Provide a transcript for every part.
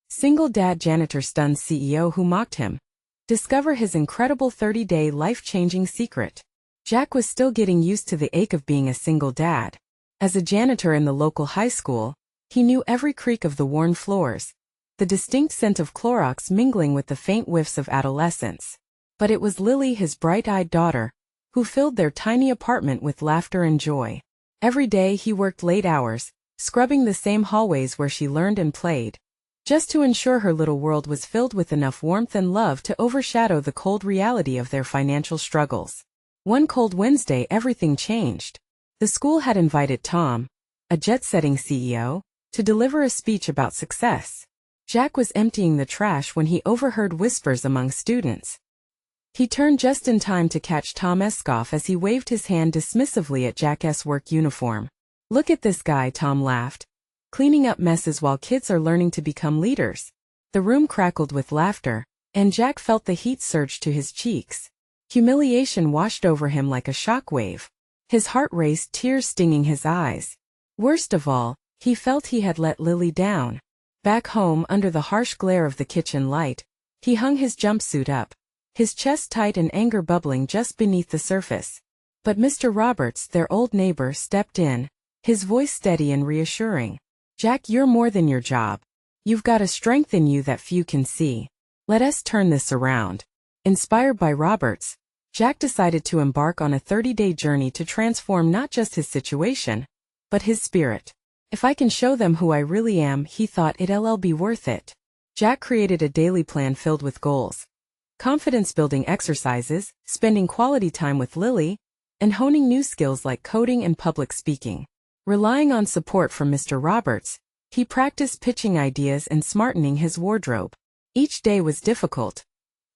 Single dad janitor stuns CEO who mocked him. Discover his incredible 30-day life-changing secret. Jack was still getting used to the ache of being a single dad. As a janitor in the local high school, he knew every creak of the worn floors, the distinct scent of Clorox mingling with the faint whiffs of adolescence. But it was Lily, his bright-eyed daughter, who filled their tiny apartment with laughter and joy. Every day he worked late hours, scrubbing the same hallways where she learned and played, just to ensure her little world was filled with enough warmth and love to overshadow the cold reality of their financial struggles. One cold Wednesday, everything changed. The school had invited Tom, a jet-setting CEO, to deliver a speech about success. Jack was emptying the trash when he overheard whispers among students. He turned just in time to catch Tom's scoff as he waved his hand dismissively at Jack's work uniform. "Look at this guy," Tom laughed. "Cleaning up messes while kids are learning to become leaders." The room crackled with laughter, and Jack felt the heat surge to his cheeks. Humiliation washed over him like a shockwave. His heart raced, tears stinging his eyes. Worst of all, he felt he had let Lily down. Back home, under the harsh glare of the kitchen light, he hung his jumpsuit up, his chest tight and anger bubbling just beneath the surface. But Mr. Roberts, their old neighbor, stepped in, his voice steady and reassuring. "Jack, you're more than your job. You've got a strength in you that few can see. Let us turn this around." Inspired by Roberts, Jack decided to embark on a 30-day journey to transform not just his situation, but his spirit. "If I can show them who I really am," he thought, "it'll be worth it." Jack created a daily plan filled with goals, confidence-building exercises, spending quality time with Lily, and honing new skills like coding and public speaking. Relying on support from Mr. Roberts, he practiced pitching ideas and smartening his wardrobe. Each day was difficult.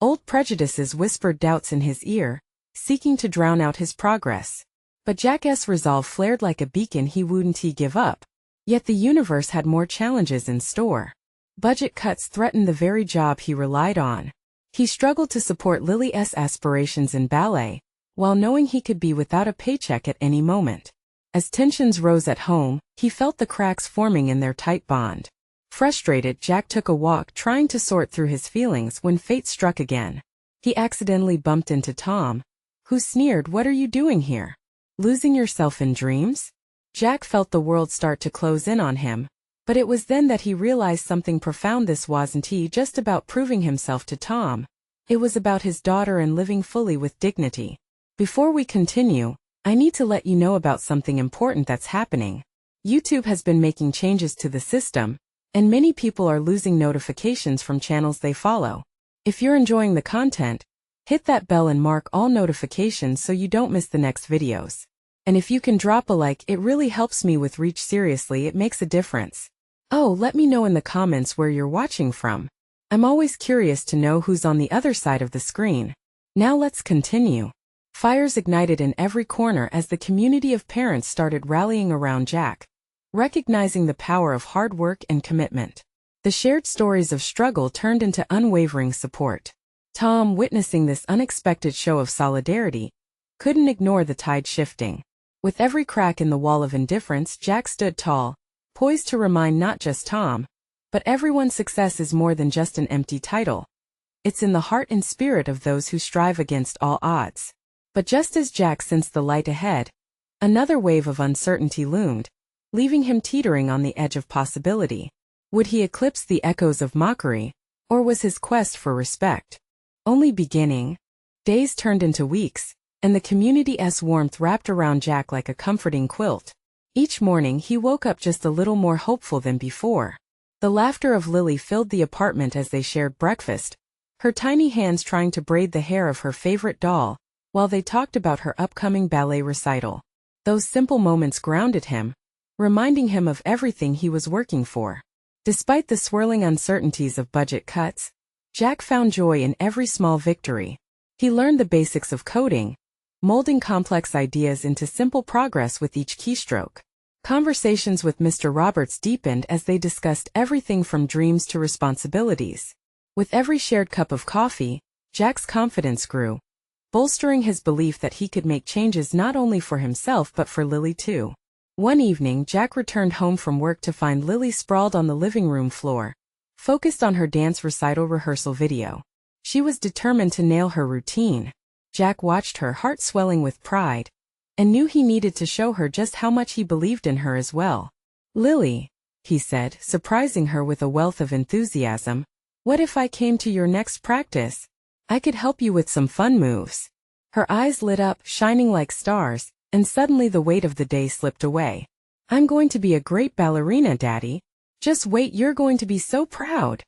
Old prejudices whispered doubts in his ear, seeking to drown out his progress. But Jack's resolve flared like a beacon. He wouldn't give up. Yet the universe had more challenges in store. Budget cuts threatened the very job he relied on. He struggled to support Lily's aspirations in ballet, while knowing he could be without a paycheck at any moment. As tensions rose at home, he felt the cracks forming in their tight bond. Frustrated, Jack took a walk trying to sort through his feelings when fate struck again. He accidentally bumped into Tom, who sneered, "What are you doing here? Losing yourself in dreams?" Jack felt the world start to close in on him, but it was then that he realized something profound. This wasn't just about proving himself to Tom. It was about his daughter and living fully with dignity. Before we continue, I need to let you know about something important that's happening. YouTube has been making changes to the system, and many people are losing notifications from channels they follow. If you're enjoying the content, hit that bell and mark all notifications so you don't miss the next videos. And if you can drop a like, it really helps me with reach. Seriously, it makes a difference. Oh, let me know in the comments where you're watching from. I'm always curious to know who's on the other side of the screen. Now let's continue. Fires ignited in every corner as the community of parents started rallying around Jack, recognizing the power of hard work and commitment. The shared stories of struggle turned into unwavering support. Tom, witnessing this unexpected show of solidarity, couldn't ignore the tide shifting. With every crack in the wall of indifference, Jack stood tall, poised to remind not just Tom, but everyone's success is more than just an empty title. It's in the heart and spirit of those who strive against all odds. But just as Jack sensed the light ahead, another wave of uncertainty loomed, leaving him teetering on the edge of possibility. Would he eclipse the echoes of mockery, or was his quest for respect only beginning? Days turned into weeks, and the community's warmth wrapped around Jack like a comforting quilt. Each morning he woke up just a little more hopeful than before. The laughter of Lily filled the apartment as they shared breakfast, her tiny hands trying to braid the hair of her favorite doll, while they talked about her upcoming ballet recital. Those simple moments grounded him, reminding him of everything he was working for. Despite the swirling uncertainties of budget cuts, Jack found joy in every small victory. He learned the basics of coding, molding complex ideas into simple progress with each keystroke. Conversations with Mr. Roberts deepened as they discussed everything from dreams to responsibilities. With every shared cup of coffee, Jack's confidence grew, bolstering his belief that he could make changes not only for himself but for Lily too. One evening, Jack returned home from work to find Lily sprawled on the living room floor, focused on her dance recital rehearsal video. She was determined to nail her routine. Jack watched her, heart swelling with pride, and knew he needed to show her just how much he believed in her as well. "Lily," he said, surprising her with a wealth of enthusiasm, "what if I came to your next practice? I could help you with some fun moves." Her eyes lit up, shining like stars, and suddenly the weight of the day slipped away. "I'm going to be a great ballerina, Daddy. Just wait, you're going to be so proud,"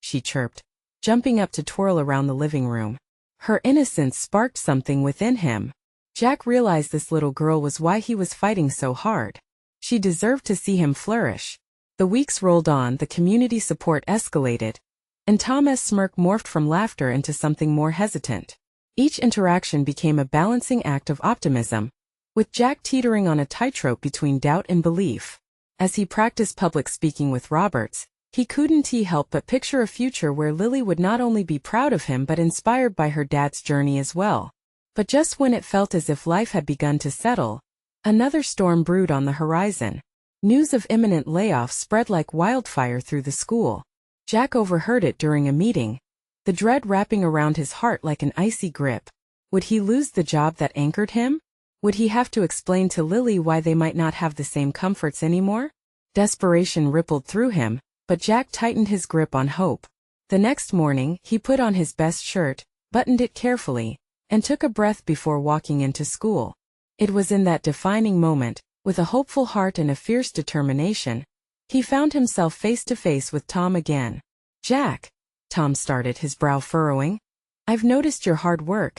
she chirped, jumping up to twirl around the living room. Her innocence sparked something within him. Jack realized this little girl was why he was fighting so hard. She deserved to see him flourish. The weeks rolled on, the community support escalated, and Tom's smirk morphed from laughter into something more hesitant. Each interaction became a balancing act of optimism, with Jack teetering on a tightrope between doubt and belief. As he practiced public speaking with Roberts, he couldn't help but picture a future where Lily would not only be proud of him but inspired by her dad's journey as well. But just when it felt as if life had begun to settle, another storm brewed on the horizon. News of imminent layoffs spread like wildfire through the school. Jack overheard it during a meeting, the dread wrapping around his heart like an icy grip. Would he lose the job that anchored him? Would he have to explain to Lily why they might not have the same comforts anymore? Desperation rippled through him, but Jack tightened his grip on hope. The next morning, he put on his best shirt, buttoned it carefully, and took a breath before walking into school. It was in that defining moment, with a hopeful heart and a fierce determination, he found himself face to face with Tom again. "Jack," Tom started, his brow furrowing, "I've noticed your hard work.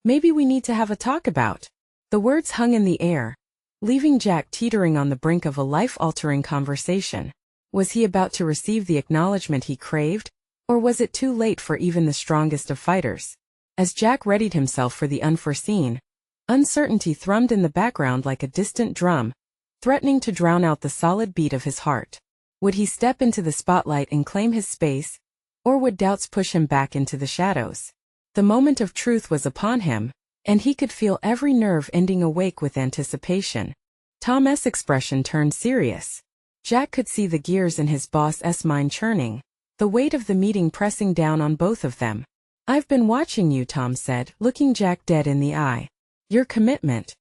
Maybe we need to have a talk about." The words hung in the air, leaving Jack teetering on the brink of a life-altering conversation. Was he about to receive the acknowledgement he craved, or was it too late for even the strongest of fighters? As Jack readied himself for the unforeseen, uncertainty thrummed in the background like a distant drum, threatening to drown out the solid beat of his heart. Would he step into the spotlight and claim his space, or would doubts push him back into the shadows? The moment of truth was upon him, and he could feel every nerve ending awake with anticipation. Tom's expression turned serious. Jack could see the gears in his boss's mind churning, the weight of the meeting pressing down on both of them. "I've been watching you," Tom said, looking Jack dead in the eye. "Your commitment.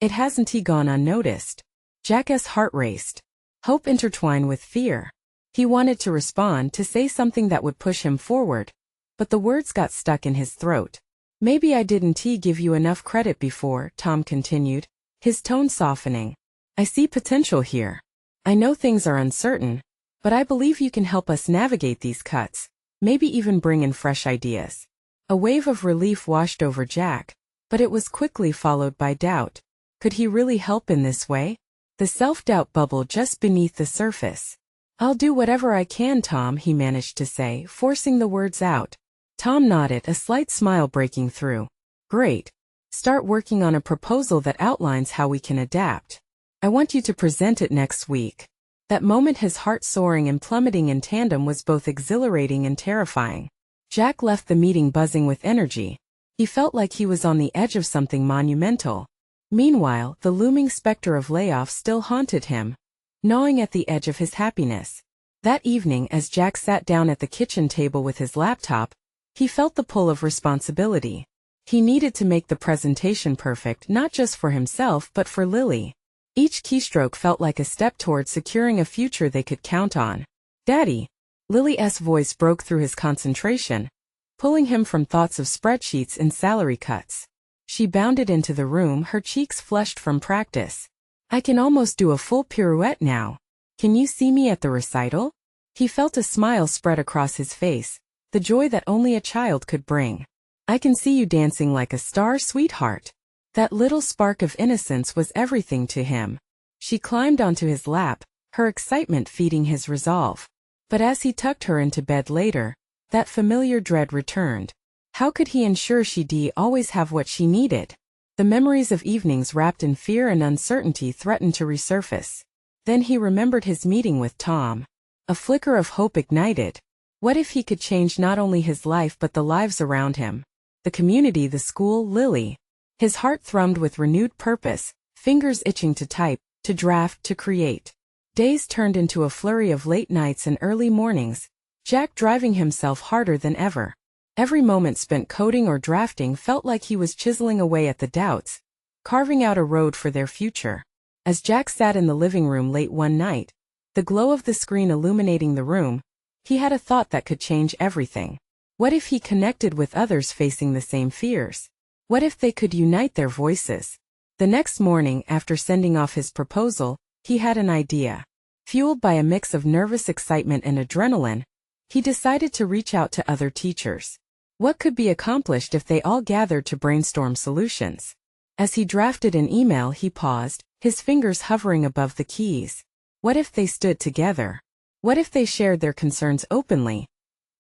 It hasn't gone unnoticed." Jack's heart raced. Hope intertwined with fear. He wanted to respond, to say something that would push him forward, but the words got stuck in his throat. "Maybe I didn't give you enough credit before," Tom continued, his tone softening. "I see potential here. I know things are uncertain, but I believe you can help us navigate these cuts, maybe even bring in fresh ideas." A wave of relief washed over Jack, but it was quickly followed by doubt. Could he really help in this way? The self-doubt bubbled just beneath the surface. "I'll do whatever I can, Tom," he managed to say, forcing the words out. Tom nodded, a slight smile breaking through. "Great. Start working on a proposal that outlines how we can adapt. I want you to present it next week." That moment, his heart soaring and plummeting in tandem, was both exhilarating and terrifying. Jack left the meeting buzzing with energy. He felt like he was on the edge of something monumental. Meanwhile, the looming specter of layoffs still haunted him, gnawing at the edge of his happiness. That evening, as Jack sat down at the kitchen table with his laptop, he felt the pull of responsibility. He needed to make the presentation perfect, not just for himself but for Lily. Each keystroke felt like a step toward securing a future they could count on. "Daddy!" Lily's voice broke through his concentration, pulling him from thoughts of spreadsheets and salary cuts. She bounded into the room, her cheeks flushed from practice. "I can almost do a full pirouette now. Can you see me at the recital?" He felt a smile spread across his face, the joy that only a child could bring. "I can see you dancing like a star, sweetheart." That little spark of innocence was everything to him. She climbed onto his lap, her excitement feeding his resolve. But as he tucked her into bed later, that familiar dread returned. How could he ensure she'd always have what she needed? The memories of evenings wrapped in fear and uncertainty threatened to resurface. Then he remembered his meeting with Tom. A flicker of hope ignited. What if he could change not only his life but the lives around him? The community, the school, Lily. His heart thrummed with renewed purpose, fingers itching to type, to draft, to create. Days turned into a flurry of late nights and early mornings, Jack driving himself harder than ever. Every moment spent coding or drafting felt like he was chiseling away at the doubts, carving out a road for their future. As Jack sat in the living room late one night, the glow of the screen illuminating the room, he had a thought that could change everything. What if he connected with others facing the same fears? What if they could unite their voices? The next morning, after sending off his proposal, he had an idea. Fueled by a mix of nervous excitement and adrenaline, he decided to reach out to other teachers. What could be accomplished if they all gathered to brainstorm solutions? As he drafted an email, he paused, his fingers hovering above the keys. What if they stood together? What if they shared their concerns openly,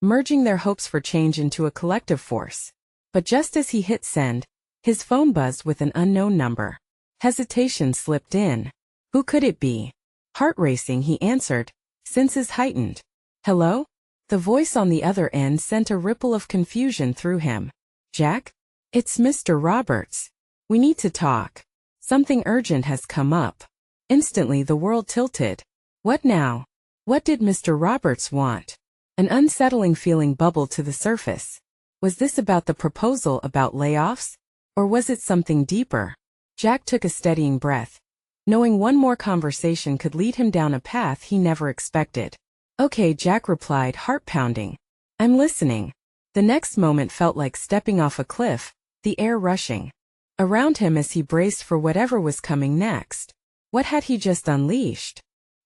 merging their hopes for change into a collective force? But just as he hit send, his phone buzzed with an unknown number. Hesitation slipped in. Who could it be? Heart racing, he answered, senses heightened. Hello? The voice on the other end sent a ripple of confusion through him. Jack? It's Mr. Roberts. We need to talk. Something urgent has come up. Instantly the world tilted. What now? What did Mr. Roberts want? An unsettling feeling bubbled to the surface. Was this about the proposal, about layoffs? Or was it something deeper? Jack took a steadying breath, knowing one more conversation could lead him down a path he never expected. Okay, Jack replied, heart pounding. I'm listening. The next moment felt like stepping off a cliff, the air rushing around him as he braced for whatever was coming next. What had he just unleashed?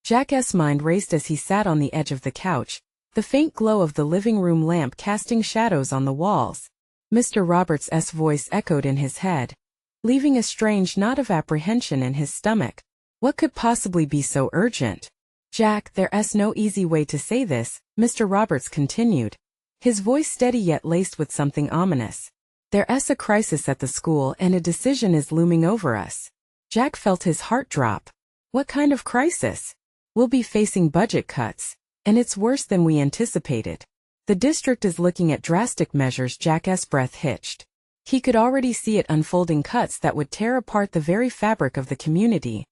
Jack's mind raced as he sat on the edge of the couch, the faint glow of the living room lamp casting shadows on the walls. Mr. Roberts' voice echoed in his head, leaving a strange knot of apprehension in his stomach. What could possibly be so urgent? Jack, there's no easy way to say this, Mr. Roberts continued, his voice steady yet laced with something ominous. There's a crisis at the school and a decision is looming over us. Jack felt his heart drop. What kind of crisis? We'll be facing budget cuts, and it's worse than we anticipated. The district is looking at drastic measures. Jack's breath hitched. He could already see it unfolding, cuts that would tear apart the very fabric of the community,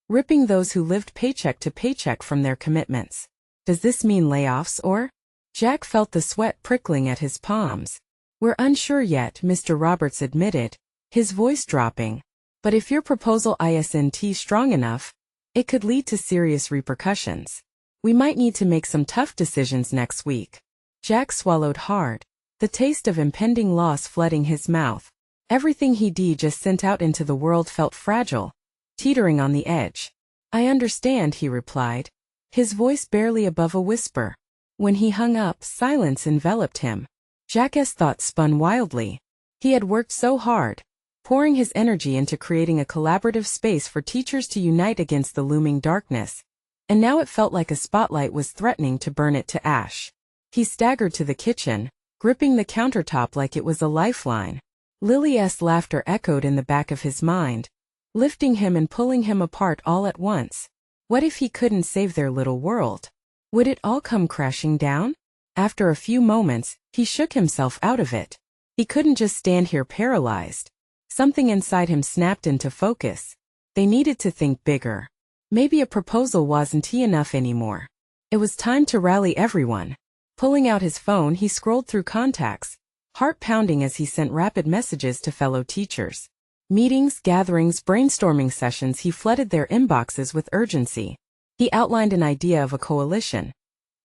ripping those who lived paycheck to paycheck from their commitments. Does this mean layoffs or? Jack felt the sweat prickling at his palms. We're unsure yet, Mr. Roberts admitted, his voice dropping. But if your proposal isn't strong enough, it could lead to serious repercussions. We might need to make some tough decisions next week. Jack swallowed hard, the taste of impending loss flooding his mouth. Everything he'd just sent out into the world felt fragile, teetering on the edge. I understand, he replied, his voice barely above a whisper. When he hung up, silence enveloped him. Jack's thoughts spun wildly. He had worked so hard, pouring his energy into creating a collaborative space for teachers to unite against the looming darkness, and now it felt like a spotlight was threatening to burn it to ash. He staggered to the kitchen, gripping the countertop like it was a lifeline. Lily's laughter echoed in the back of his mind, lifting him and pulling him apart all at once. What if he couldn't save their little world? Would it all come crashing down? After a few moments, he shook himself out of it. He couldn't just stand here paralyzed. Something inside him snapped into focus. They needed to think bigger. Maybe a proposal wasn't enough anymore. It was time to rally everyone. Pulling out his phone, he scrolled through contacts, heart pounding as he sent rapid messages to fellow teachers. Meetings, gatherings, brainstorming sessions, he flooded their inboxes with urgency. He outlined an idea of a coalition.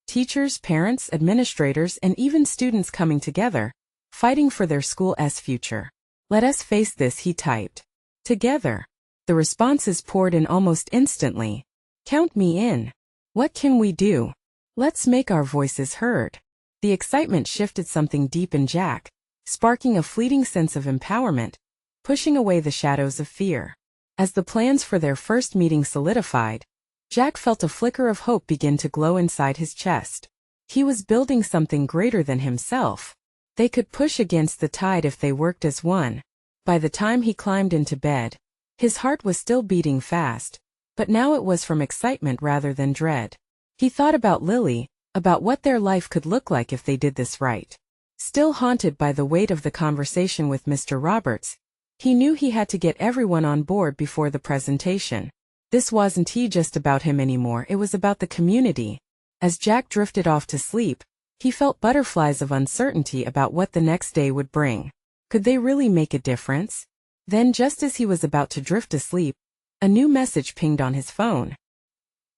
Teachers, parents, administrators, and even students coming together, fighting for their school's future. Let us face this, he typed. Together. The responses poured in almost instantly. Count me in. What can we do? Let's make our voices heard. The excitement shifted something deep in Jack, sparking a fleeting sense of empowerment, pushing away the shadows of fear. As the plans for their first meeting solidified, Jack felt a flicker of hope begin to glow inside his chest. He was building something greater than himself. They could push against the tide if they worked as one. By the time he climbed into bed, his heart was still beating fast, but now it was from excitement rather than dread. He thought about Lily, about what their life could look like if they did this right. Still haunted by the weight of the conversation with Mr. Roberts, he knew he had to get everyone on board before the presentation. This wasn't just about him anymore, it was about the community. As Jack drifted off to sleep, He felt butterflies of uncertainty about what the next day would bring. Could they really make a difference? Then, just as he was about to drift asleep, a new message pinged on his phone.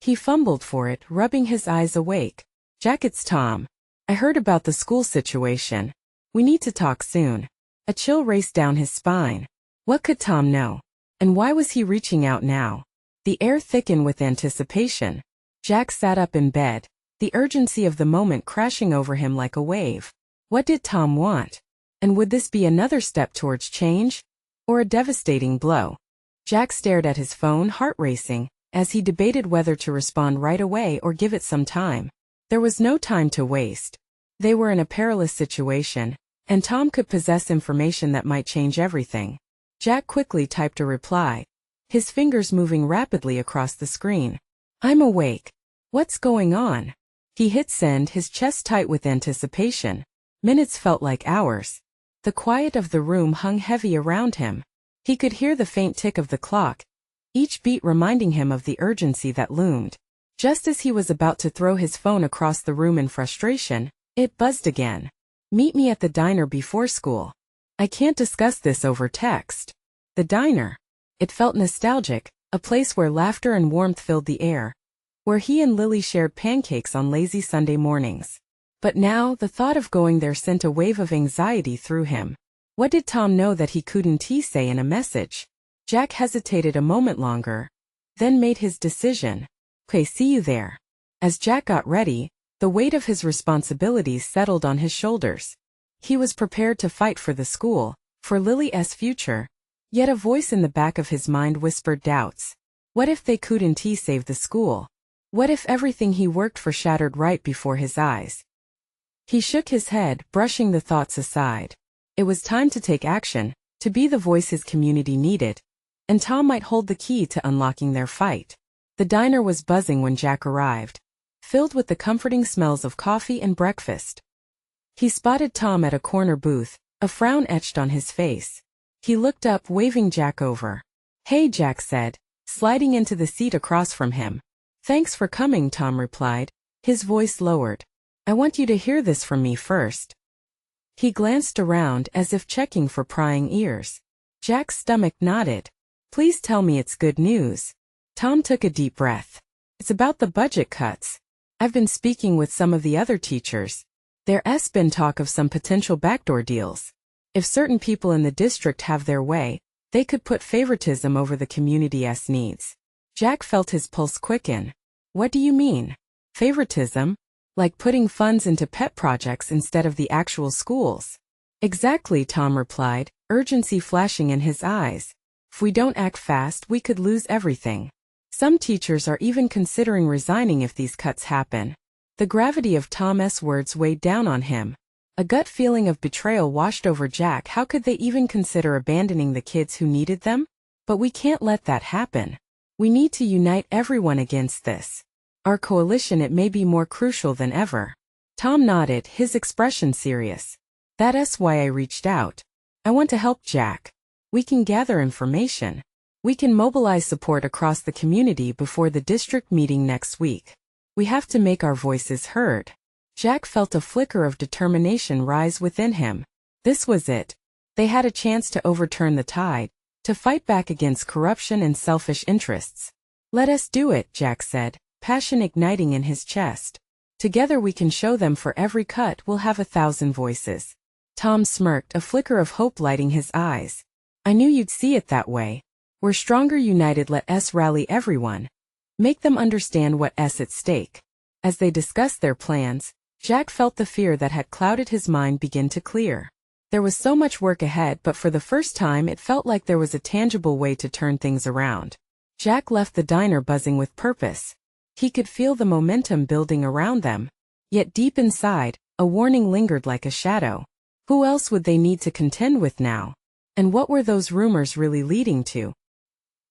He fumbled for it, rubbing his eyes awake. "Jack, it's Tom. I heard about the school situation. We need to talk soon." A chill raced down his spine. What could Tom know? And why was he reaching out now? The air thickened with anticipation. Jack sat up in bed, the urgency of the moment crashing over him like a wave. What did Tom want? And would this be another step towards change? Or a devastating blow? Jack stared at his phone, heart racing, as he debated whether to respond right away or give it some time. There was no time to waste. They were in a perilous situation, and Tom could possess information that might change everything. Jack quickly typed a reply, his fingers moving rapidly across the screen. "I'm awake. What's going on?" He hit send, his chest tight with anticipation. Minutes felt like hours. The quiet of the room hung heavy around him. He could hear the faint tick of the clock, each beat reminding him of the urgency that loomed. Just as he was about to throw his phone across the room in frustration, it buzzed again. "Meet me at the diner before school. I can't discuss this over text." The diner. It felt nostalgic, a place where laughter and warmth filled the air, where he and Lily shared pancakes on lazy Sunday mornings. But now, the thought of going there sent a wave of anxiety through him. What did Tom know that he couldn't say in a message? Jack hesitated a moment longer, then made his decision. "Okay, see you there." As Jack got ready, the weight of his responsibilities settled on his shoulders. He was prepared to fight for the school, for Lily's future. Yet a voice in the back of his mind whispered doubts. What if they couldn't save the school? What if everything he worked for shattered right before his eyes? He shook his head, brushing the thoughts aside. It was time to take action, to be the voice his community needed, and Tom might hold the key to unlocking their fight. The diner was buzzing when Jack arrived, filled with the comforting smells of coffee and breakfast. He spotted Tom at a corner booth, a frown etched on his face. He looked up, waving Jack over. "Hey," Jack said, sliding into the seat across from him. "Thanks for coming," Tom replied, his voice lowered. "I want you to hear this from me first." He glanced around as if checking for prying ears. Jack's stomach knotted. "Please tell me it's good news." Tom took a deep breath. "It's about the budget cuts. I've been speaking with some of the other teachers. There's been talk of some potential backdoor deals. If certain people in the district have their way, they could put favoritism over the community's needs." Jack felt his pulse quicken. "What do you mean? Favoritism? Like putting funds into pet projects instead of the actual schools?" "Exactly," Tom replied, urgency flashing in his eyes. "If we don't act fast, we could lose everything. Some teachers are even considering resigning if these cuts happen." The gravity of Tom's words weighed down on him. A gut feeling of betrayal washed over Jack. How could they even consider abandoning the kids who needed them? "But we can't let that happen. We need to unite everyone against this. Our coalition, it may be more crucial than ever." Tom nodded, his expression serious. "That's why I reached out. I want to help, Jack. We can gather information. We can mobilize support across the community before the district meeting next week. We have to make our voices heard." Jack felt a flicker of determination rise within him. This was it. They had a chance to overturn the tide, to fight back against corruption and selfish interests. "Let us do it," Jack said, passion igniting in his chest. "Together we can show them for every cut we'll have 1,000 voices." Tom smirked, a flicker of hope lighting his eyes. "I knew you'd see it that way. We're stronger united. Let us rally everyone. Make them understand what's at stake." As they discussed their plans, Jack felt the fear that had clouded his mind begin to clear. There was so much work ahead, but for the first time it felt like there was a tangible way to turn things around. Jack left the diner buzzing with purpose. He could feel the momentum building around them. Yet deep inside, a warning lingered like a shadow. Who else would they need to contend with now? And what were those rumors really leading to?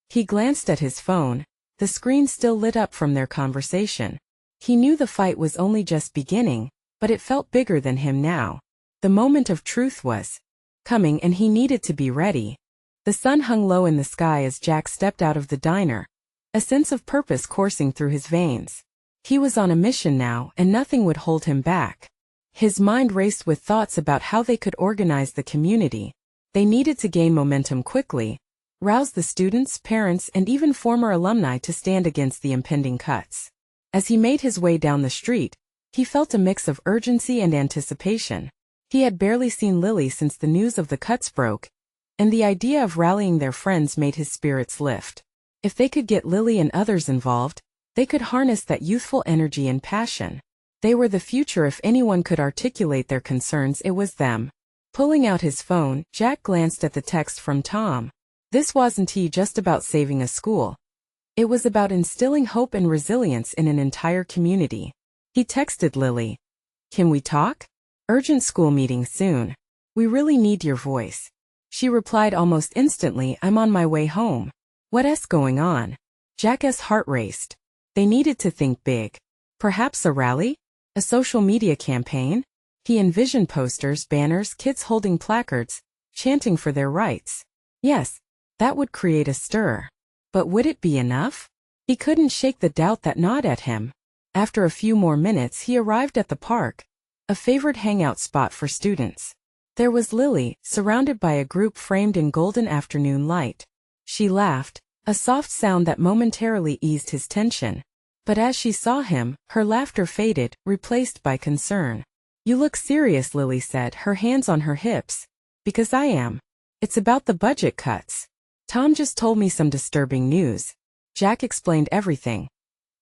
He glanced at his phone, the screen still lit up from their conversation. He knew the fight was only just beginning, but it felt bigger than him now. The moment of truth was coming, and he needed to be ready. The sun hung low in the sky as Jack stepped out of the diner, a sense of purpose coursing through his veins. He was on a mission now, and nothing would hold him back. His mind raced with thoughts about how they could organize the community. They needed to gain momentum quickly, rouse the students, parents, and even former alumni to stand against the impending cuts. As he made his way down the street, he felt a mix of urgency and anticipation. He had barely seen Lily since the news of the cuts broke, and the idea of rallying their friends made his spirits lift. If they could get Lily and others involved, they could harness that youthful energy and passion. They were the future. If anyone could articulate their concerns, it was them. Pulling out his phone, Jack glanced at the text from Tom. This wasn't just about saving a school. It was about instilling hope and resilience in an entire community. He texted Lily. "Can we talk? Urgent school meeting soon. We really need your voice." She replied almost instantly, "I'm on my way home." What's going on? Jack's heart raced. They needed to think big. Perhaps a rally? A social media campaign? He envisioned posters, banners, kids holding placards, chanting for their rights. Yes, that would create a stir. But would it be enough? He couldn't shake the doubt that gnawed at him. After a few more minutes, he arrived at the park, a favorite hangout spot for students. There was Lily, surrounded by a group framed in golden afternoon light. She laughed, a soft sound that momentarily eased his tension. But as she saw him, her laughter faded, replaced by concern. "You look serious," Lily said, her hands on her hips. "Because I am. It's about the budget cuts. Tom just told me some disturbing news." Jack explained everything.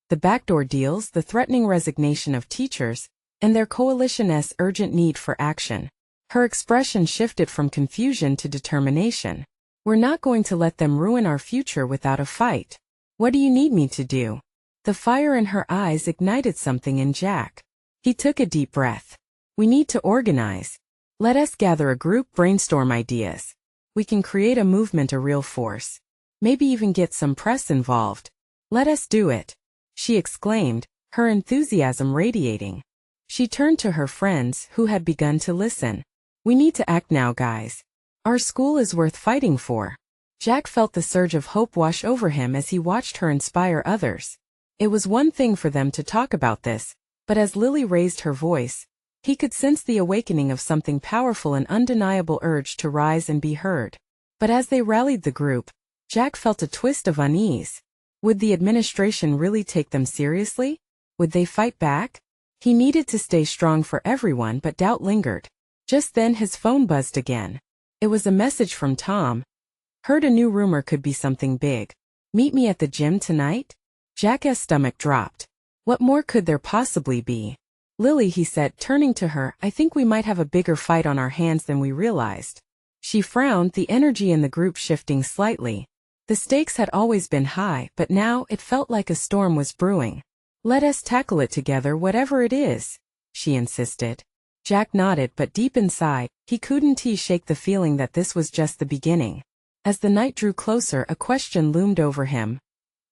The backdoor deals, the threatening resignation of teachers, and their coalition's urgent need for action. Her expression shifted from confusion to determination. "We're not going to let them ruin our future without a fight. What do you need me to do?" The fire in her eyes ignited something in Jack. He took a deep breath. "We need to organize. Let us gather a group, brainstorm ideas. We can create a movement, a real force. Maybe even get some press involved. Let us do it," she exclaimed, her enthusiasm radiating. She turned to her friends, who had begun to listen. "We need to act now, guys. Our school is worth fighting for." Jack felt the surge of hope wash over him as he watched her inspire others. It was one thing for them to talk about this, but as Lily raised her voice, he could sense the awakening of something powerful, an undeniable urge to rise and be heard. But as they rallied the group, Jack felt a twist of unease. Would the administration really take them seriously? Would they fight back? He needed to stay strong for everyone, but doubt lingered. Just then his phone buzzed again. It was a message from Tom. "Heard a new rumor, could be something big. Meet me at the gym tonight?" Jack's stomach dropped. What more could there possibly be? "Lily," he said, turning to her, "I think we might have a bigger fight on our hands than we realized." She frowned, the energy in the group shifting slightly. The stakes had always been high, but now it felt like a storm was brewing. "Let us tackle it together, whatever it is," she insisted. Jack nodded, but deep inside, he couldn't shake the feeling that this was just the beginning. As the night drew closer, a question loomed over him.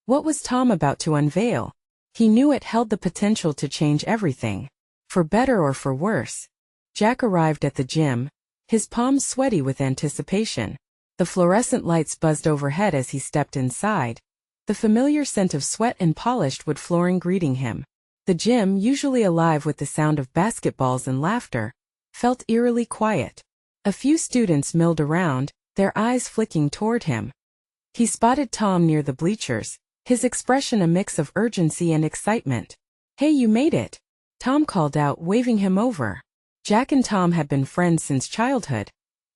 What was Tom about to unveil? He knew it held the potential to change everything. For better or for worse. Jack arrived at the gym, his palms sweaty with anticipation. The fluorescent lights buzzed overhead as he stepped inside, the familiar scent of sweat and polished wood flooring greeting him. The gym, usually alive with the sound of basketballs and laughter, felt eerily quiet. A few students milled around, their eyes flicking toward him. He spotted Tom near the bleachers, his expression a mix of urgency and excitement. "Hey, you made it," Tom called out, waving him over. Jack and Tom had been friends since childhood,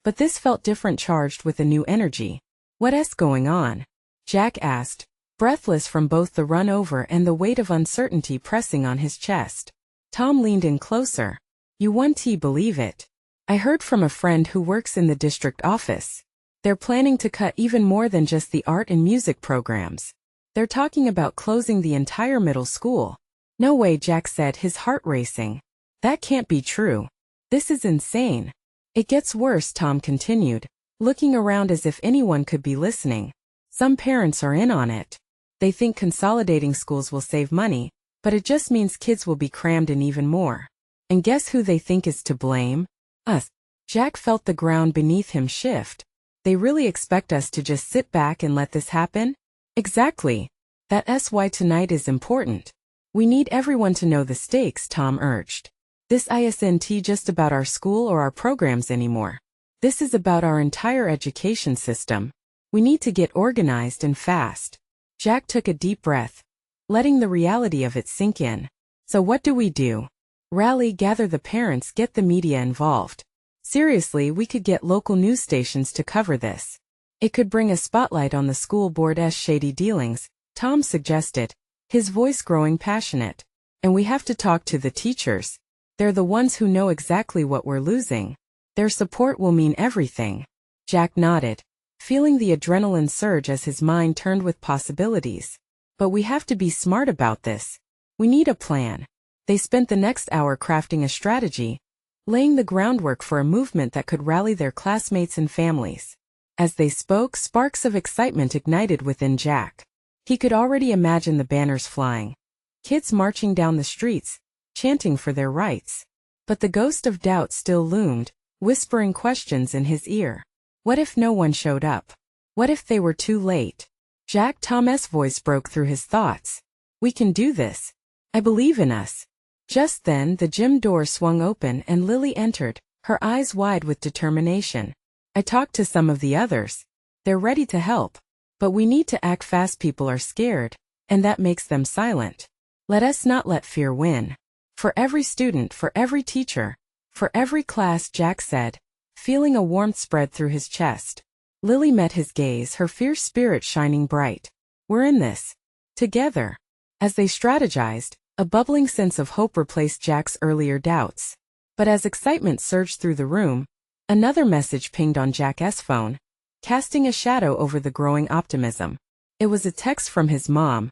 but this felt different, charged with a new energy. "What's going on?" Jack asked, breathless from both the run over and the weight of uncertainty pressing on his chest. Tom leaned in closer. "You won't believe it. I heard from a friend who works in the district office. They're planning to cut even more than just the art and music programs. They're talking about closing the entire middle school." "No way," Jack said, his heart racing. "That can't be true. This is insane." "It gets worse," Tom continued, looking around as if anyone could be listening. "Some parents are in on it. They think consolidating schools will save money, but it just means kids will be crammed in even more. And guess who they think is to blame? Us." Jack felt the ground beneath him shift. "They really expect us to just sit back and let this happen?" "Exactly. That's why tonight is important. We need everyone to know the stakes," Tom urged. This isn't just about our school or our programs anymore. This is about our entire education system. We need to get organized and fast. Jack took a deep breath, letting the reality of it sink in. So what do? Rally, gather the parents, get the media involved. Seriously, we could get local news stations to cover this. It could bring a spotlight on the school board's shady dealings, Tom suggested, his voice growing passionate. And we have to talk to the teachers. They're the ones who know exactly what we're losing. Their support will mean everything. Jack nodded, feeling the adrenaline surge as his mind turned with possibilities. But we have to be smart about this. We need a plan. They spent the next hour crafting a strategy, laying the groundwork for a movement that could rally their classmates and families. As they spoke, sparks of excitement ignited within Jack. He could already imagine the banners flying, kids marching down the streets, chanting for their rights. But the ghost of doubt still loomed, whispering questions in his ear. What if no one showed up? What if they were too late? Tom's voice broke through his thoughts. We can do this. I believe in us. Just then, the gym door swung open and Lily entered, her eyes wide with determination. I talked to some of the others. They're ready to help. But we need to act fast. People are scared, and that makes them silent. Let us not let fear win. For every student, for every teacher, for every class, Jack said, feeling a warmth spread through his chest. Lily met his gaze, her fierce spirit shining bright. We're in this. Together. As they strategized, a bubbling sense of hope replaced Jack's earlier doubts. But as excitement surged through the room, another message pinged on Jack's phone, casting a shadow over the growing optimism. It was a text from his mom.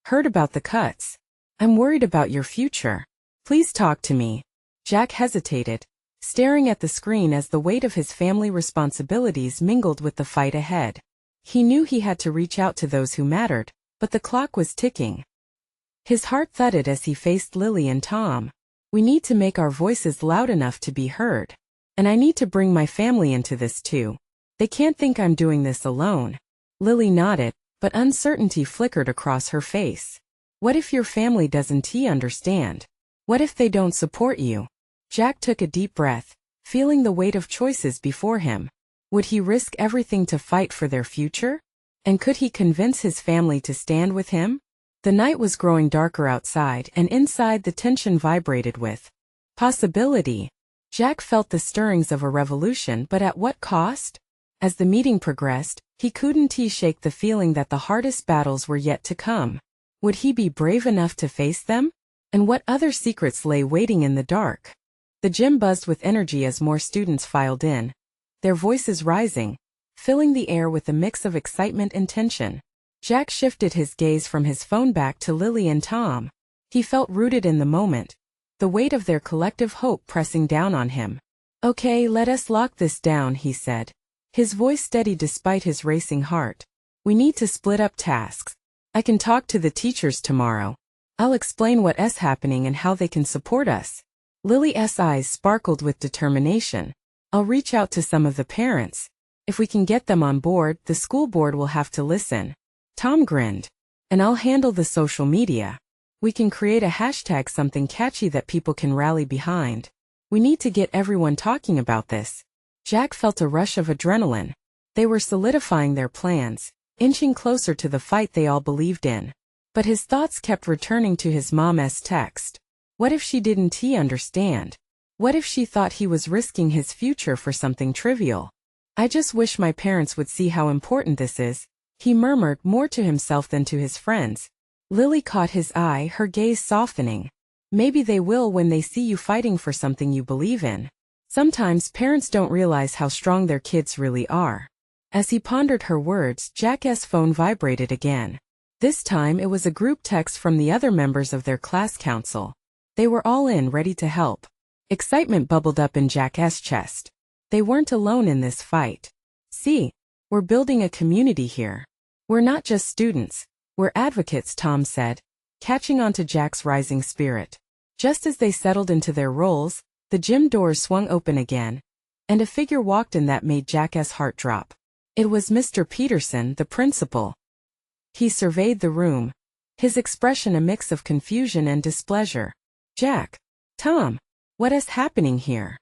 Heard about the cuts. I'm worried about your future. Please talk to me. Jack hesitated, staring at the screen as the weight of his family responsibilities mingled with the fight ahead. He knew he had to reach out to those who mattered, but the clock was ticking. His heart thudded as he faced Lily and Tom. We need to make our voices loud enough to be heard. And I need to bring my family into this too. They can't think I'm doing this alone. Lily nodded, but uncertainty flickered across her face. What if your family doesn't understand? What if they don't support you? Jack took a deep breath, feeling the weight of choices before him. Would he risk everything to fight for their future? And could he convince his family to stand with him? The night was growing darker outside, and inside the tension vibrated with possibility. Jack felt the stirrings of a revolution, but at what cost? As the meeting progressed, he couldn't shake the feeling that the hardest battles were yet to come. Would he be brave enough to face them? And what other secrets lay waiting in the dark? The gym buzzed with energy as more students filed in, their voices rising, filling the air with a mix of excitement and tension. Jack shifted his gaze from his phone back to Lily and Tom. He felt rooted in the moment, the weight of their collective hope pressing down on him. Okay, let us lock this down, he said, his voice steady despite his racing heart. We need to split up tasks. I can talk to the teachers tomorrow. I'll explain what's happening and how they can support us. Lily's eyes sparkled with determination. I'll reach out to some of the parents. If we can get them on board, the school board will have to listen. Tom grinned. And I'll handle the social media. We can create a hashtag, something catchy that people can rally behind. We need to get everyone talking about this. Jack felt a rush of adrenaline. They were solidifying their plans, inching closer to the fight they all believed in. But his thoughts kept returning to his mom's text. What if she didn't understand? What if she thought he was risking his future for something trivial? I just wish my parents would see how important this is, he murmured, more to himself than to his friends. Lily caught his eye, her gaze softening. Maybe they will when they see you fighting for something you believe in. Sometimes parents don't realize how strong their kids really are. As he pondered her words, Jack's phone vibrated again. This time it was a group text from the other members of their class council. They were all in, ready to help. Excitement bubbled up in Jack's chest. They weren't alone in this fight. See, we're building a community here. We're not just students, we're advocates, Tom said, catching on to Jack's rising spirit. Just as they settled into their roles, the gym doors swung open again, and a figure walked in that made Jack's heart drop. It was Mr. Peterson, the principal. He surveyed the room, his expression a mix of confusion and displeasure. Jack, Tom, What is happening here?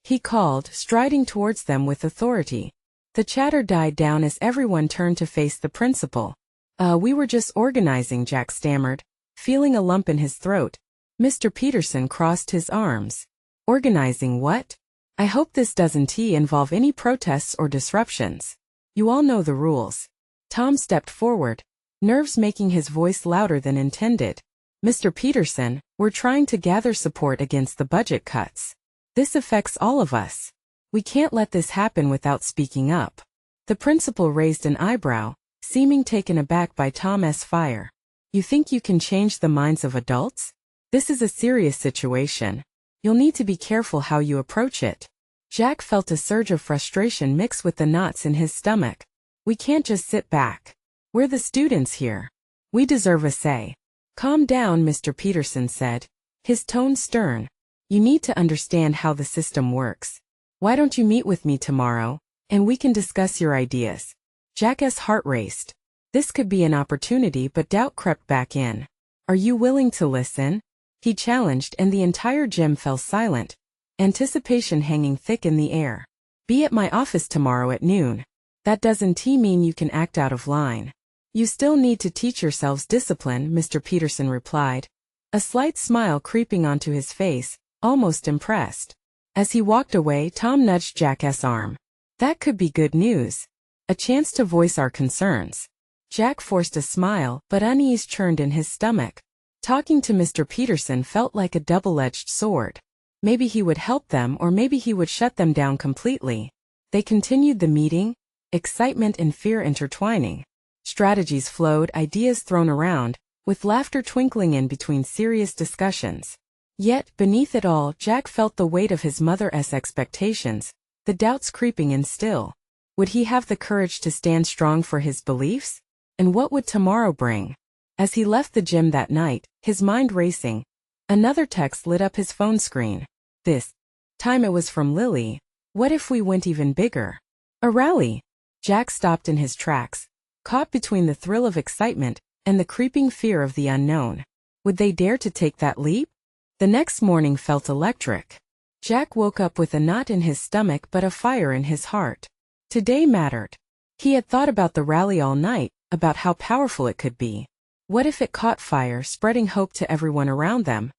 He called, striding towards them with authority. The chatter died down as everyone turned to face the principal. We were just organizing," Jack stammered, feeling a lump in his throat. Mr. Peterson crossed his arms. "Organizing what? I hope this doesn't involve any protests or disruptions. You all know the rules." Tom stepped forward, nerves making his voice louder than intended. "Mr. Peterson, we're trying to gather support against the budget cuts. This affects all of us. We can't let this happen without speaking up." The principal raised an eyebrow, seeming taken aback by Tom's fire. "You think you can change the minds of adults? This is a serious situation. You'll need to be careful how you approach it." Jack felt a surge of frustration mixed with the knots in his stomach. "We can't just sit back. We're the students here. We deserve a say." "Calm down," Mr. Peterson said, his tone stern. "You need to understand how the system works. Why don't you meet with me tomorrow, and we can discuss your ideas?" Jack's heart raced. This could be an opportunity, but doubt crept back in. "Are you willing to listen?" he challenged, and the entire gym fell silent, anticipation hanging thick in the air. "Be at my office tomorrow at noon. That doesn't mean you can act out of line. You still need to teach yourselves discipline," Mr. Peterson replied, a slight smile creeping onto his face, almost impressed. As he walked away, Tom nudged Jack's arm. "That could be good news. A chance to voice our concerns." Jack forced a smile, but unease churned in his stomach. Talking to Mr. Peterson felt like a double-edged sword. Maybe he would help them, or maybe he would shut them down completely. They continued the meeting, excitement and fear intertwining. Strategies flowed, ideas thrown around, with laughter twinkling in between serious discussions. Yet, beneath it all, Jack felt the weight of his mother's expectations, the doubts creeping in still. Would he have the courage to stand strong for his beliefs? And what would tomorrow bring? As he left the gym that night, his mind racing, another text lit up his phone screen. This time it was from Lily. "What if we went even bigger? A rally?" Jack stopped in his tracks, caught between the thrill of excitement and the creeping fear of the unknown. Would they dare to take that leap? The next morning felt electric. Jack woke up with a knot in his stomach but a fire in his heart. Today mattered. He had thought about the rally all night, about how powerful it could be. What if it caught fire, spreading hope to everyone around them?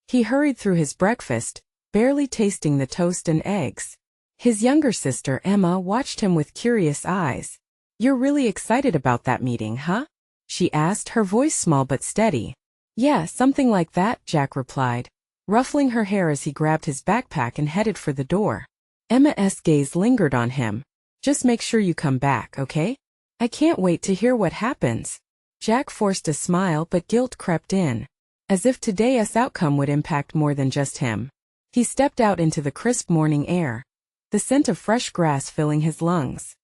He hurried through his breakfast, barely tasting the toast and eggs. His younger sister, Emma, watched him with curious eyes. "You're really excited about that meeting, huh?" she asked, her voice small but steady. "Yeah, something like that," Jack replied, ruffling her hair as he grabbed his backpack and headed for the door. Emma's gaze lingered on him. "Just make sure you come back, okay? I can't wait to hear what happens." Jack forced a smile, but guilt crept in, as if today's outcome would impact more than just him. He stepped out into the crisp morning air, the scent of fresh grass filling his lungs.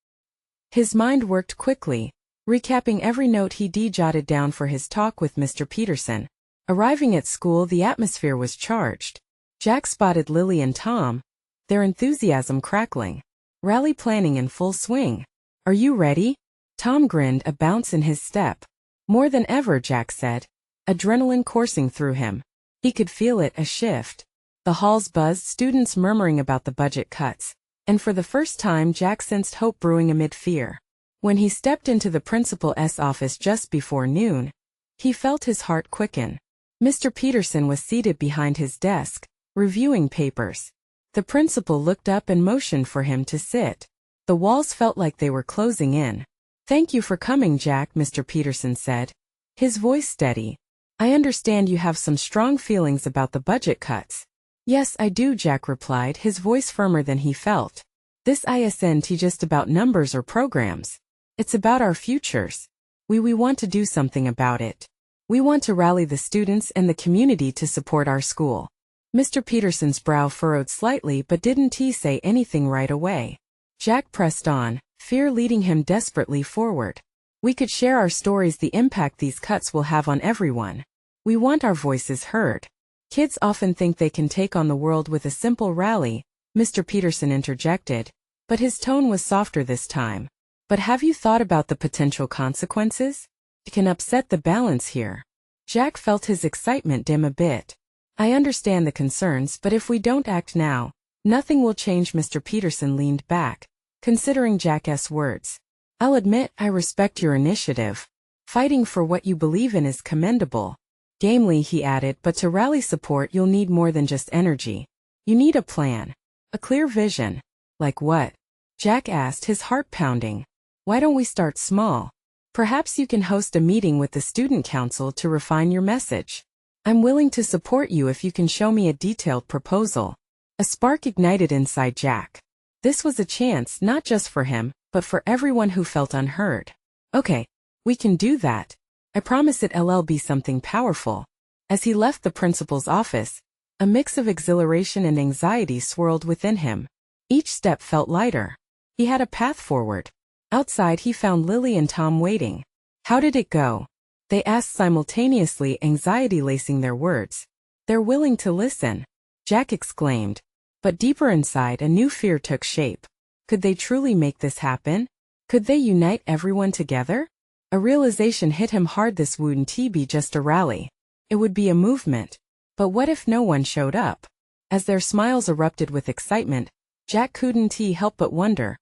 His mind worked quickly, recapping every note he jotted down for his talk with Mr. Peterson. Arriving at school, the atmosphere was charged. Jack spotted Lily and Tom, their enthusiasm crackling. Rally planning in full swing. "Are you ready?" Tom grinned, a bounce in his step. "More than ever," Jack said, adrenaline coursing through him. He could feel it, a shift. The halls buzzed, students murmuring about the budget cuts, and for the first time Jack sensed hope brewing amid fear. When he stepped into the principal's office just before noon, he felt his heart quicken. Mr. Peterson was seated behind his desk, reviewing papers. The principal looked up and motioned for him to sit. The walls felt like they were closing in. "Thank you for coming, Jack," Mr. Peterson said, his voice steady. "I understand you have some strong feelings about the budget cuts." "Yes, I do," Jack replied, his voice firmer than he felt. "This isn't just about numbers or programs. It's about our futures. We want to do something about it. We want to rally the students and the community to support our school." Mr. Peterson's brow furrowed slightly, but didn't he say anything right away. Jack pressed on, fear leading him desperately forward. "We could share our stories, the impact these cuts will have on everyone. We want our voices heard. Kids often think they can take on the world with a simple rally," Mr. Peterson interjected, but his tone was softer this time. "But have you thought about the potential consequences? It can upset the balance here." Jack felt his excitement dim a bit. I understand the concerns, but if we don't act now, nothing will change. Mr. Peterson leaned back, considering Jack's words. I'll admit I respect your initiative. Fighting for what you believe in is commendable. Gamely he added, but to rally support you'll need more than just energy. You need a plan. A clear vision. Like what? Jack asked, his heart pounding. Why don't we start small? Perhaps you can host a meeting with the student council to refine your message. I'm willing to support you if you can show me a detailed proposal. A spark ignited inside Jack. This was a chance not just for him, but for everyone who felt unheard. Okay, we can do that. I promise it'll be something powerful. As he left the principal's office, a mix of exhilaration and anxiety swirled within him. Each step felt lighter. He had a path forward. Outside he found Lily and Tom waiting. How did it go? They asked simultaneously, anxiety lacing their words. They're willing to listen, Jack exclaimed. But deeper inside a new fear took shape. Could they truly make this happen? Could they unite everyone together? A realization hit him hard. This wouldn't be just a rally. It would be a movement. But what if no one showed up? As their smiles erupted with excitement, Jack couldn't help but wonder.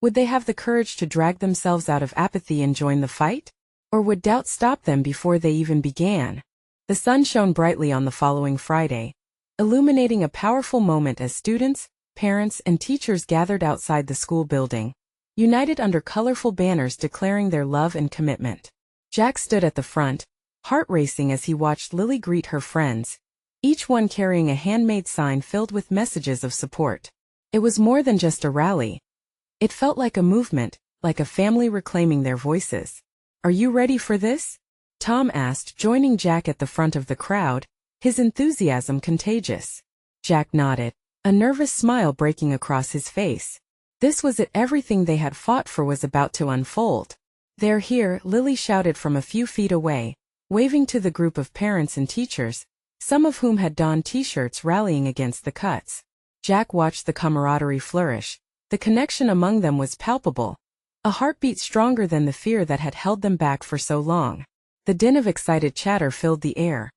Would they have the courage to drag themselves out of apathy and join the fight? Or would doubt stop them before they even began? The sun shone brightly on the following Friday, illuminating a powerful moment as students, parents, and teachers gathered outside the school building, united under colorful banners declaring their love and commitment. Jack stood at the front, heart racing as he watched Lily greet her friends, each one carrying a handmade sign filled with messages of support. It was more than just a rally. It felt like a movement, like a family reclaiming their voices. Are you ready for this? Tom asked, joining Jack at the front of the crowd, his enthusiasm contagious. Jack nodded, a nervous smile breaking across his face. This was it, everything they had fought for was about to unfold. They're here, Lily shouted from a few feet away, waving to the group of parents and teachers, some of whom had donned t-shirts rallying against the cuts. Jack watched the camaraderie flourish. The connection among them was palpable. A heartbeat stronger than the fear that had held them back for so long. The din of excited chatter filled the air.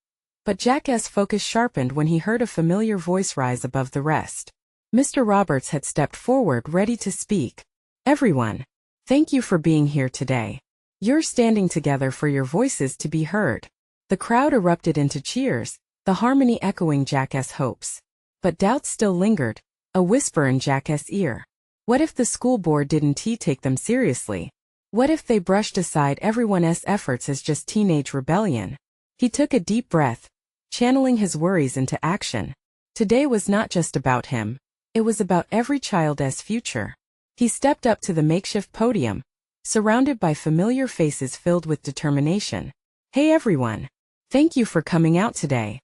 But Jack's focus sharpened when he heard a familiar voice rise above the rest. Mr. Roberts had stepped forward, ready to speak. Everyone, thank you for being here today. You're standing together for your voices to be heard. The crowd erupted into cheers, the harmony echoing Jack's hopes. But doubt still lingered, a whisper in Jack's ear. What if the school board didn't take them seriously? What if they brushed aside everyone's efforts as just teenage rebellion? He took a deep breath, channeling his worries into action. Today was not just about him. It was about every child's future. He stepped up to the makeshift podium, surrounded by familiar faces filled with determination. Hey everyone! Thank you for coming out today.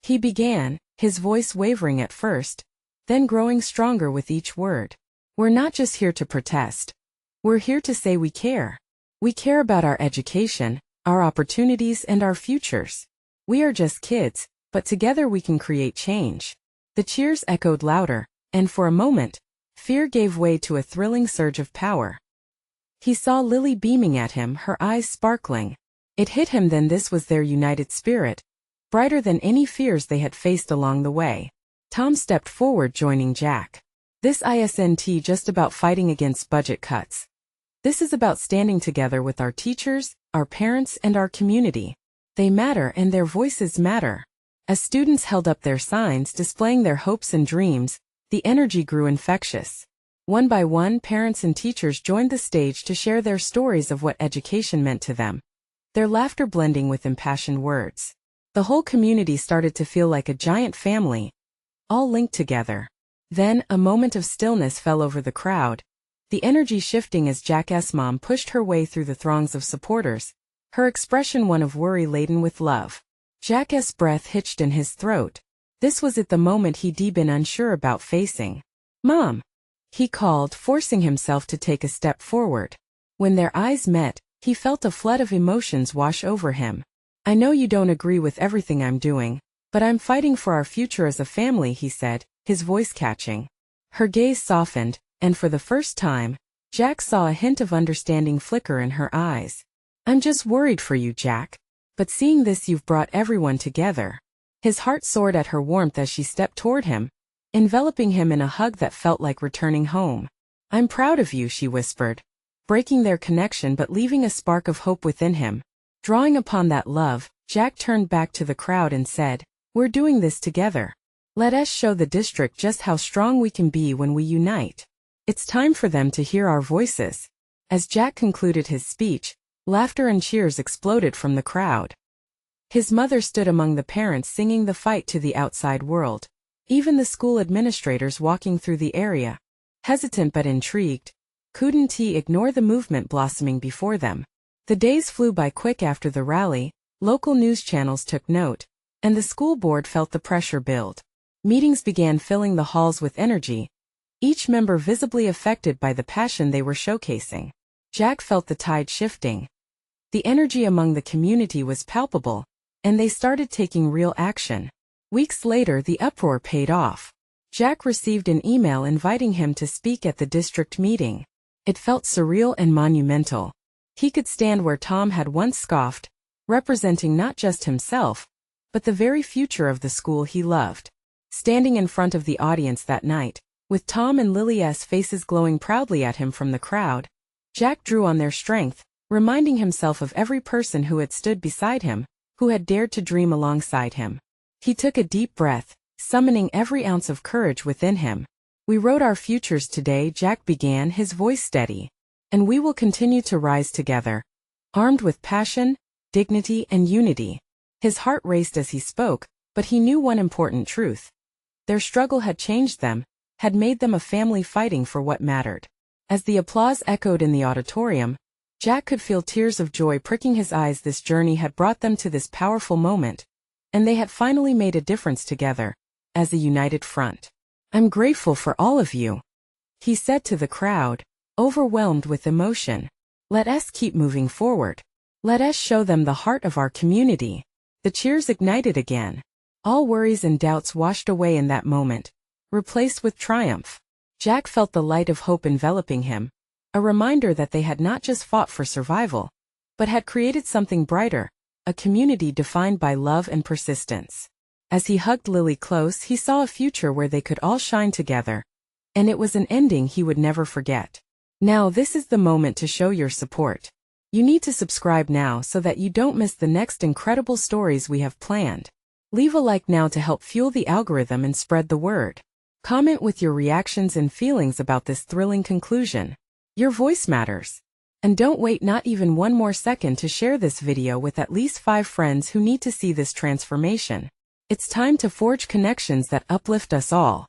He began, his voice wavering at first, then growing stronger with each word. We're not just here to protest. We're here to say we care. We care about our education, our opportunities, and our futures. We are just kids, but together we can create change. The cheers echoed louder, and for a moment, fear gave way to a thrilling surge of power. He saw Lily beaming at him, her eyes sparkling. It hit him then, this was their united spirit, brighter than any fears they had faced along the way. Tom stepped forward, joining Jack. This isn't just about fighting against budget cuts. This is about standing together with our teachers, our parents, and our community. They matter and their voices matter. As students held up their signs displaying their hopes and dreams, the energy grew infectious. One by one, parents and teachers joined the stage to share their stories of what education meant to them, their laughter blending with impassioned words. The whole community started to feel like a giant family, all linked together. Then, a moment of stillness fell over the crowd, the energy shifting as Jack's mom pushed her way through the throngs of supporters, her expression one of worry laden with love. Jack's breath hitched in his throat. This was at the moment he'd been unsure about facing. Mom! He called, forcing himself to take a step forward. When their eyes met, he felt a flood of emotions wash over him. I know you don't agree with everything I'm doing, but I'm fighting for our future as a family, he said, his voice catching. Her gaze softened, and for the first time, Jack saw a hint of understanding flicker in her eyes. I'm just worried for you, Jack. But seeing this, you've brought everyone together. His heart soared at her warmth as she stepped toward him, enveloping him in a hug that felt like returning home. "I'm proud of you," she whispered, breaking their connection but leaving a spark of hope within him. Drawing upon that love, Jack turned back to the crowd and said, "We're doing this together. Let us show the district just how strong we can be when we unite. It's time for them to hear our voices." As Jack concluded his speech, laughter and cheers exploded from the crowd. His mother stood among the parents singing the fight to the outside world. Even the school administrators walking through the area, hesitant but intrigued, couldn't ignore the movement blossoming before them. The days flew by quick after the rally, local news channels took note, and the school board felt the pressure build. Meetings began filling the halls with energy, each member visibly affected by the passion they were showcasing. Jack felt the tide shifting. The energy among the community was palpable, and they started taking real action. Weeks later, the uproar paid off. Jack received an email inviting him to speak at the district meeting. It felt surreal and monumental. He could stand where Tom had once scoffed, representing not just himself, but the very future of the school he loved. Standing in front of the audience that night, with Tom and Lily's faces glowing proudly at him from the crowd, Jack drew on their strength, reminding himself of every person who had stood beside him, who had dared to dream alongside him. He took a deep breath, summoning every ounce of courage within him. "We wrote our futures today," Jack began, his voice steady. "And we will continue to rise together, armed with passion, dignity, and unity." His heart raced as he spoke, but he knew one important truth. Their struggle had changed them, had made them a family fighting for what mattered. As the applause echoed in the auditorium, Jack could feel tears of joy pricking his eyes. This journey had brought them to this powerful moment, and they had finally made a difference together, as a united front. "I'm grateful for all of you," he said to the crowd, overwhelmed with emotion. "Let us keep moving forward. Let us show them the heart of our community." The cheers ignited again. All worries and doubts washed away in that moment, replaced with triumph. Jack felt the light of hope enveloping him, a reminder that they had not just fought for survival, but had created something brighter, a community defined by love and persistence. As he hugged Lily close, he saw a future where they could all shine together, and it was an ending he would never forget. Now this is the moment to show your support. You need to subscribe now so that you don't miss the next incredible stories we have planned. Leave a like now to help fuel the algorithm and spread the word. Comment with your reactions and feelings about this thrilling conclusion. Your voice matters. And don't wait not even one more second to share this video with at least 5 friends who need to see this transformation. It's time to forge connections that uplift us all.